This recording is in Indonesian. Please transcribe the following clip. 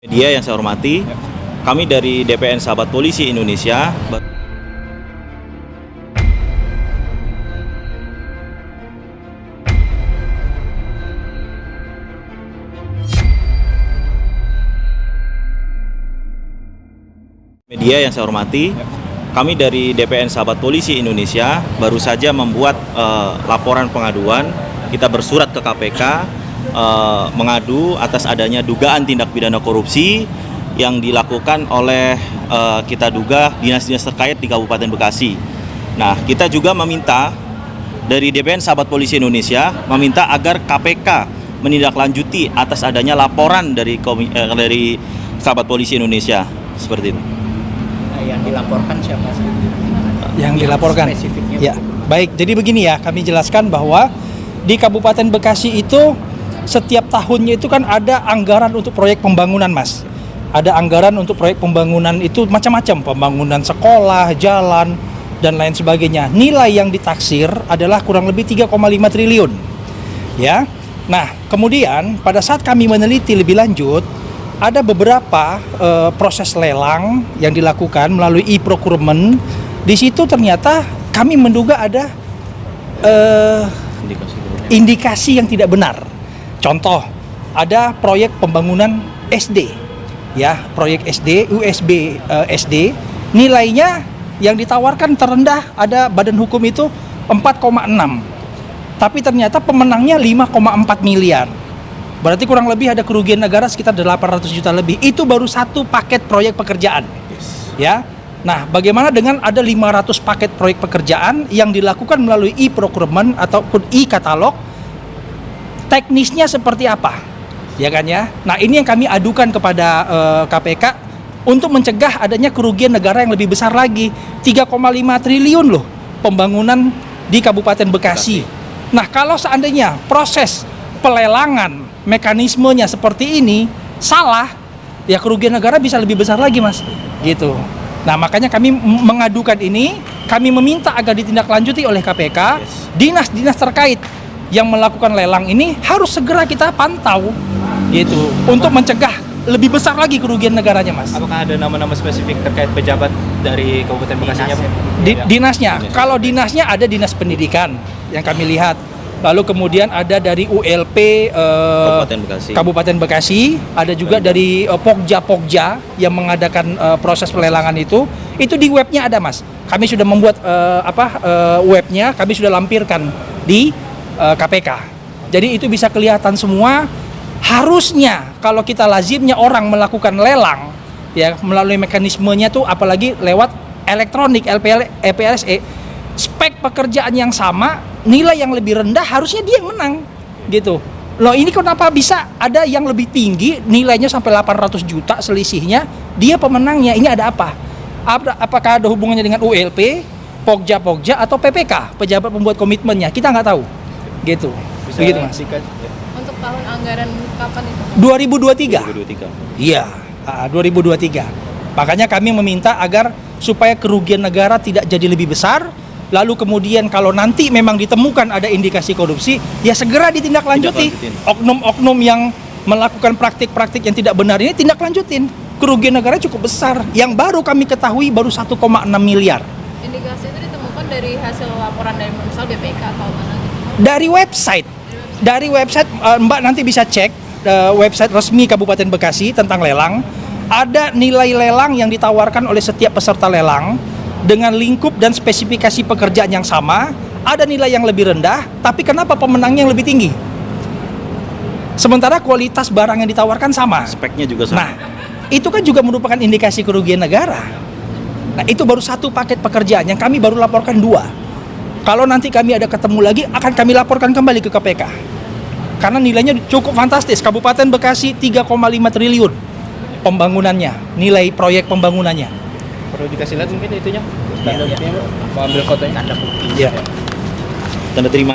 Media yang saya hormati, kami dari DPN Sahabat Polisi Indonesia. Media yang saya hormati, kami dari DPN Sahabat Polisi Indonesia baru saja membuat laporan pengaduan. Kita bersurat ke KPK mengadu atas adanya dugaan tindak pidana korupsi yang dilakukan oleh kita duga dinas-dinas terkait di Kabupaten Bekasi. Nah, kita juga meminta dari DPN Sahabat Polisi Indonesia meminta agar KPK menindaklanjuti atas adanya laporan dari Sahabat Polisi Indonesia seperti itu. Yang dilaporkan siapa sih? Yang dilaporkan. Spesifiknya. Ya, baik. Jadi begini ya, kami jelaskan bahwa di Kabupaten Bekasi itu setiap tahunnya itu kan ada anggaran untuk proyek pembangunan, Mas. Ada anggaran untuk proyek pembangunan itu macam-macam, pembangunan sekolah, jalan, dan lain sebagainya. Nilai yang ditaksir adalah kurang lebih 3,5 triliun. Ya. Nah, kemudian pada saat kami meneliti lebih lanjut, ada beberapa proses lelang yang dilakukan melalui e-procurement. Di situ ternyata kami menduga ada indikasi yang tidak benar. Contoh, ada proyek pembangunan SD, ya, proyek SD, USB SD, nilainya yang ditawarkan terendah ada badan hukum itu 4,6, tapi ternyata pemenangnya 5,4 miliar. Berarti kurang lebih ada kerugian negara sekitar 800 juta lebih. Itu baru satu paket proyek pekerjaan, ya. Nah, bagaimana dengan ada 500 paket proyek pekerjaan yang dilakukan melalui e-procurement ataupun e-katalog? Teknisnya seperti apa, ya kan ya? Nah, ini yang kami adukan kepada KPK untuk mencegah adanya kerugian negara yang lebih besar lagi. 3,5 triliun loh pembangunan di Kabupaten Bekasi. Nah, kalau seandainya proses pelelangan mekanismenya seperti ini salah, ya kerugian negara bisa lebih besar lagi, Mas. Gitu. Nah, makanya kami mengadukan ini, kami meminta agar ditindaklanjuti oleh KPK, dinas-dinas terkait yang melakukan lelang ini harus segera kita pantau gitu untuk mencegah lebih besar lagi kerugian negaranya, Mas. Apakah ada nama-nama spesifik terkait pejabat dari Kabupaten Bekasinya? Dinasnya, kalau dinasnya ada dinas pendidikan yang kami lihat, lalu kemudian ada dari ULP Kabupaten Bekasi, ada juga dari Pokja yang mengadakan proses pelelangan itu di webnya ada, Mas. Kami sudah membuat webnya, kami sudah lampirkan di KPK. Jadi itu bisa kelihatan semua. Harusnya kalau kita lazimnya orang melakukan lelang ya melalui mekanismenya tuh apalagi lewat elektronik LPLSE, spek pekerjaan yang sama, nilai yang lebih rendah, harusnya dia yang menang gitu. Loh, ini kenapa bisa ada yang lebih tinggi nilainya sampai 800 juta selisihnya, dia pemenangnya? Ini ada apa? Apakah ada hubungannya dengan ULP, Pokja atau PPK, pejabat pembuat komitmennya? Kita nggak tahu. Gitu. Bisa begitu, Mas. Untuk tahun anggaran kapan itu? 2023. Iya, 2023. Makanya kami meminta agar supaya kerugian negara tidak jadi lebih besar. Lalu kemudian kalau nanti memang ditemukan ada indikasi korupsi, ya segera ditindaklanjuti. Oknum-oknum yang melakukan praktik-praktik yang tidak benar ini tindaklanjutin. Kerugian negara cukup besar. Yang baru kami ketahui baru 1,6 miliar. Indikasi itu ditemukan dari hasil laporan dari misal BPK atau mana gitu? Dari website Mbak nanti bisa cek website resmi Kabupaten Bekasi tentang lelang. Ada nilai lelang yang ditawarkan oleh setiap peserta lelang dengan lingkup dan spesifikasi pekerjaan yang sama. Ada nilai yang lebih rendah, tapi kenapa pemenangnya yang lebih tinggi? Sementara kualitas barang yang ditawarkan sama, Speknya juga sama. Nah, itu kan juga merupakan indikasi kerugian negara. Nah, itu baru satu paket pekerjaan yang kami baru laporkan 2. Kalau nanti kami ada ketemu lagi, akan kami laporkan kembali ke KPK. Karena nilainya cukup fantastis. Kabupaten Bekasi 3,5 triliun pembangunannya, nilai proyek pembangunannya. Perlu dikasih lihat mungkin itunya. Tanda buktinya, mau ambil fotonya. Iya. Tanda terima.